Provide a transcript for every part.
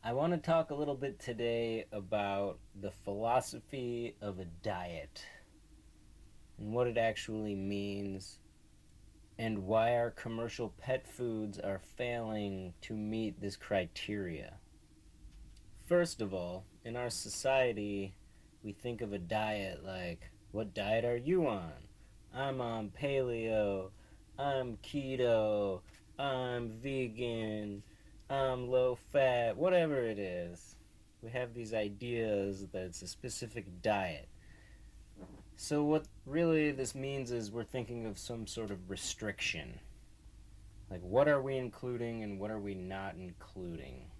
I want to talk a little bit today about the philosophy of a diet and what it actually means and why our commercial pet foods are failing to meet this criteria. First of all, in our society, we think of a diet like, what diet are you on? I'm on paleo, I'm keto, I'm vegan, I'm low fat, whatever it is. We have these ideas that it's a specific diet. So, what really this means is we're thinking of some sort of restriction. Like, what are we including and what are we not including?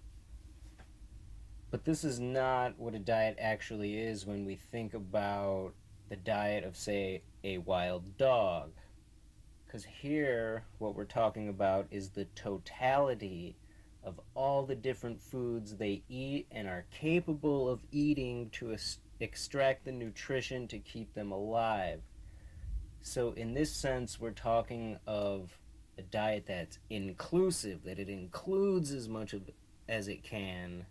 But this is not what a diet actually is when we think about the diet of, say, a wild dog. Because here, what we're talking about is the totality of all the different foods they eat and are capable of eating to extract the nutrition to keep them alive. So, in this sense, we're talking of a diet that's inclusive, that it includes as much of as it can,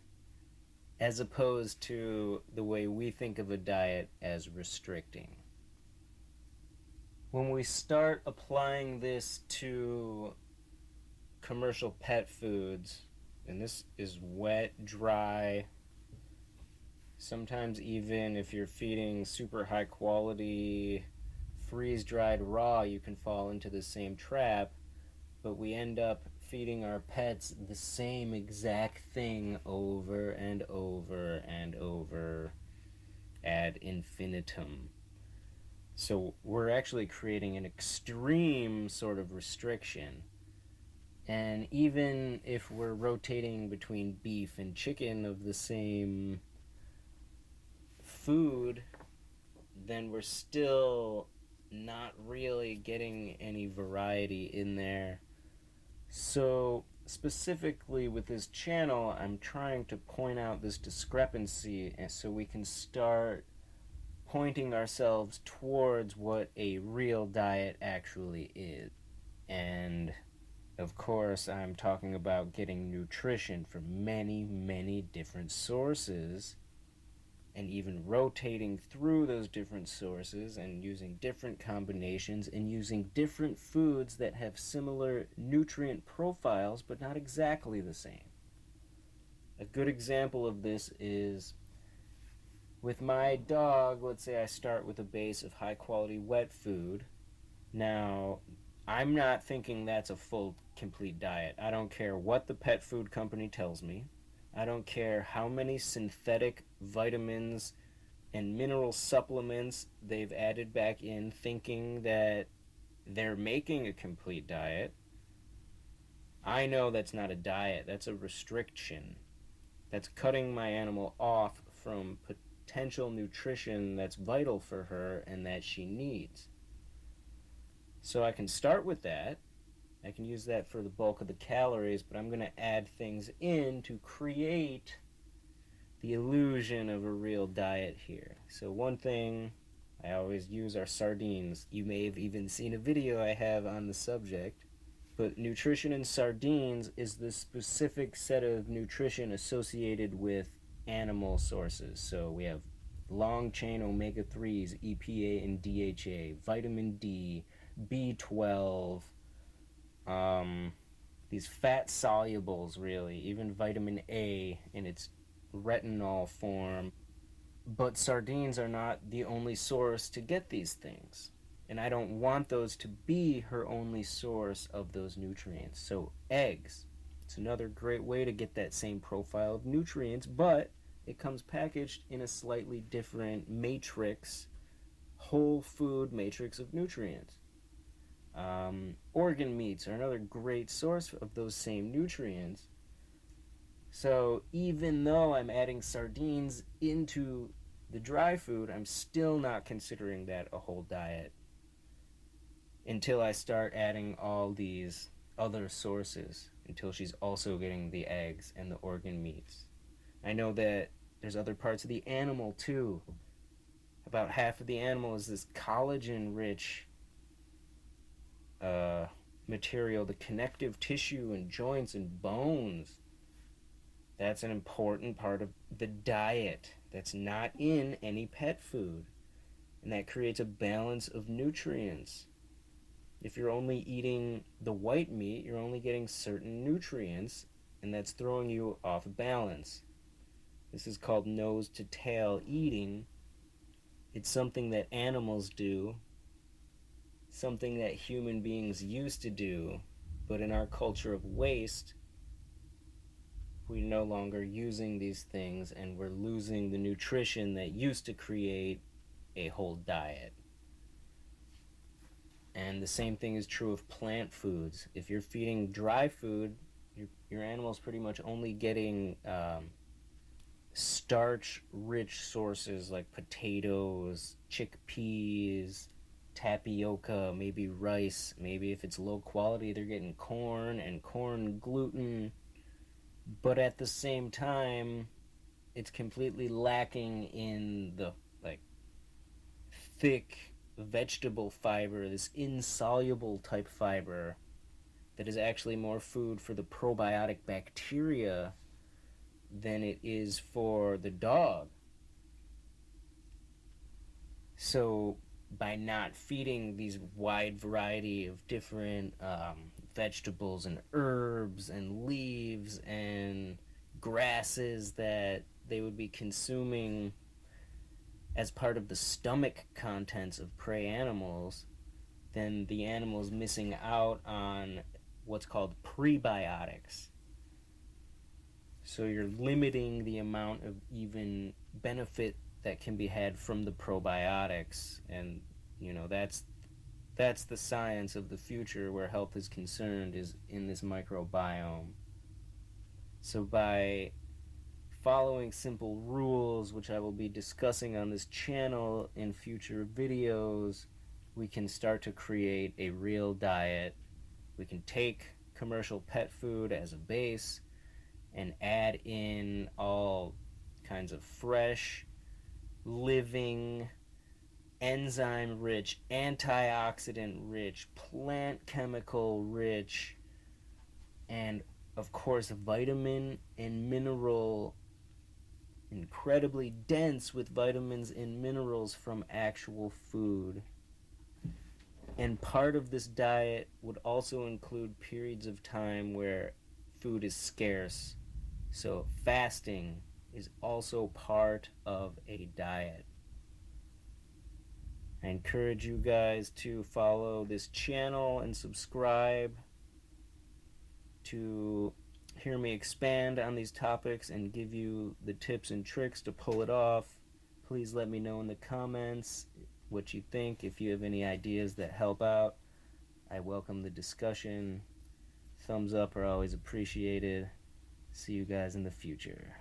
as opposed to the way we think of a diet as restricting. When we start applying this to commercial pet foods, and this is wet, dry, sometimes even if you're feeding super high quality, freeze dried raw, you can fall into the same trap, but we end up feeding our pets the same exact thing over and over and over ad infinitum. So we're actually creating an extreme sort of restriction. And even if we're rotating between beef and chicken of the same food, then we're still not really getting any variety in there. So, specifically with this channel, I'm trying to point out this discrepancy so we can start pointing ourselves towards what a real diet actually is. And of course, I'm talking about getting nutrition from many, many different sources and even rotating through those different sources and using different combinations and using different foods that have similar nutrient profiles but not exactly the same. A good example of this is with my dog. Let's say I start with a base of high quality wet food. Now, I'm not thinking that's a full, complete diet. I don't care what the pet food company tells me. I don't care how many synthetic vitamins and mineral supplements they've added back in, thinking that they're making a complete diet. I know that's not a diet, that's a restriction. That's cutting my animal off from potential nutrition that's vital for her and that she needs. So I can start with that. I can use that for the bulk of the calories, but I'm going to add things in to create the illusion of a real diet here. So one thing I always use are sardines. You may have even seen a video I have on the subject. But nutrition in sardines is the specific set of nutrition associated with animal sources. So we have long chain omega 3s, EPA and DHA, vitamin D, B12, these fat solubles, really, even vitamin A in its retinol form. But sardines are not the only source to get these things. And I don't want those to be her only source of those nutrients. So eggs, it's another great way to get that same profile of nutrients, but it comes packaged in a slightly different matrix, whole food matrix of nutrients. Organ meats are another great source of those same nutrients. So even though I'm adding sardines into the dry food, I'm still not considering that a whole diet until I start adding all these other sources, until she's also getting the eggs and the organ meats. I know that there's other parts of the animal too. About half of the animal is this collagen rich material, the connective tissue and joints and bones. That's an important part of the diet that's not in any pet food. And that creates a balance of nutrients. If you're only eating the white meat, you're only getting certain nutrients, and that's throwing you off balance. This is called nose to tail eating. It's something that animals do, something that human beings used to do, but in our culture of waste, we're no longer using these things and we're losing the nutrition that used to create a whole diet. And the same thing is true of plant foods. If you're feeding dry food, your animal's pretty much only getting starch rich sources like potatoes, chickpeas, tapioca, maybe rice. Maybe if it's low quality, they're getting corn and corn gluten. But at the same time, it's completely lacking in the like thick vegetable fiber, this insoluble type fiber that is actually more food for the probiotic bacteria than it is for the dog. So by not feeding these wide variety of different vegetables and herbs and leaves and grasses that they would be consuming as part of the stomach contents of prey animals, then the animal is missing out on what's called prebiotics. So you're limiting the amount of even benefit that can be had from the probiotics, and that's the science of the future where health is concerned, is in this microbiome. So by following simple rules, which I will be discussing on this channel in future videos, we can start to create a real diet. We can take commercial pet food as a base and add in all kinds of fresh, living, enzyme rich, antioxidant rich, plant chemical rich, and of course vitamin and mineral, incredibly dense with vitamins and minerals from actual food. And part of this diet would also include periods of time where food is scarce. So fasting is also part of a diet. I encourage you guys to follow this channel and subscribe to hear me expand on these topics and give you the tips and tricks to pull it off. Please let me know in the comments what you think. If you have any ideas that help out, I welcome the discussion. Thumbs up are always appreciated. See you guys in the future.